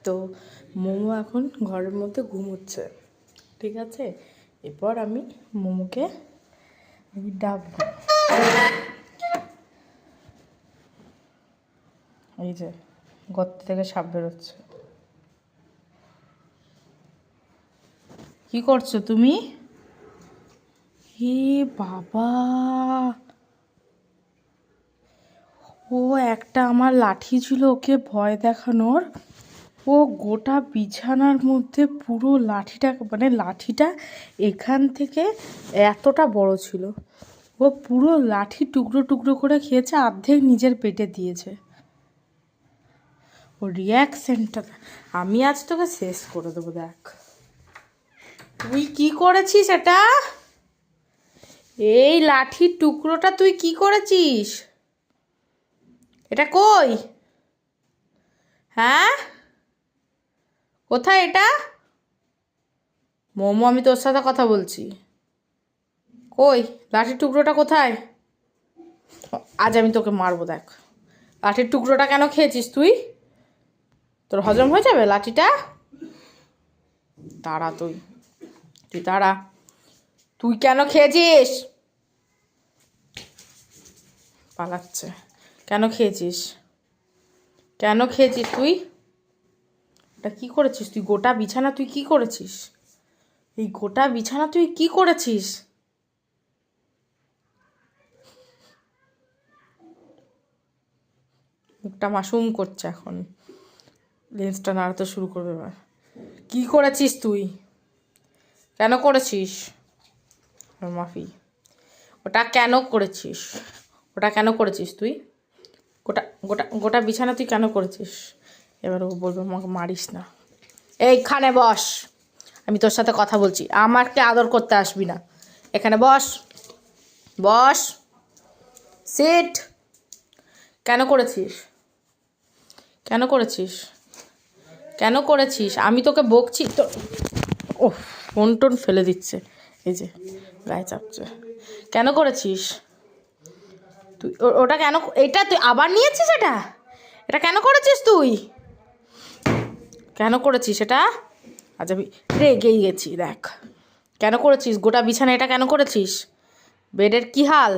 তো মোমো এখন ঘরের মধ্যে ঘুমোচ্ছে, ঠিক আছে। এরপর আমি মোমোকে ডাকবো। এই যে গর্ত থেকে সাপ বেরোচ্ছে। কি করছো তুমি? হে বাবা, ও একটা আমার লাঠি ছিল ওকে ভয় দেখানোর, ও গোটা বিছানার মধ্যে পুরো লাঠিটা, মানে লাঠিটা এখান থেকে এতটা বড় ছিল, ও পুরো লাঠি টুকরো টুকরো করে খেয়েছে, অর্ধেক নিজের পেটে দিয়েছে। ও রিয়াকশনটা আমি আজ তোকে শেষ করে দেবো। দেখ তুই কি করেছিস, এটা এই লাঠির টুকরোটা তুই কি করেছিস? এটা কই? হ্যাঁ, কোথায় এটা? মোমো, আমি তোর সাথে কথা বলছি। কই লাঠির টুকরোটা কোথায়? আজ আমি তোকে মারবো। দেখ লাঠির টুকরোটা কেন খেয়েছিস তুই? তোর হজম হয়ে যাবে লাঠিটা? দাঁড়া, তুই দাঁড়া। তুই কেন খেয়েছিস? পালাচ্ছে। কেন খেয়েছিস? কেন খেয়েছিস তুই? এটা কি করেছিস তুই? গোটা বিছানা তুই কি করেছিস? এই গোটা বিছানা তুই কি করেছিস? মুখটা মাসুম করছে, এখন লেন্সটা নাড়াতে শুরু করবে। এবার কি করেছিস তুই? কেন করেছিস? মাফি, ওটা কেন করেছিস? ওটা কেন করেছিস তুই? গোটা গোটা গোটা বিছানা তুই কেন করেছিস? এবার ও বলবে আমাকে মারিস না। এইখানে বস, আমি তোর সাথে কথা বলছি, আমাকে আদর করতে আসবি না। এখানে বস, বস, সিট। কেন করেছিস? কেন করেছিস? কেন করেছিস? আমি তোকে বকছি তো। ও ফোন টোন ফেলে দিচ্ছে, এই যে গায়ে চাপছে। কেন করেছিস তুই? ওটা কেন? এটা তুই আবার নিয়েছিস? এটা এটা কেন করেছিস তুই? কেন করেছিস এটা? আজ আমি রেগেই গেছি। দেখ কেন করেছিস? গোটা বিছানা এটা কেন করেছিস? বেডের কি হাল?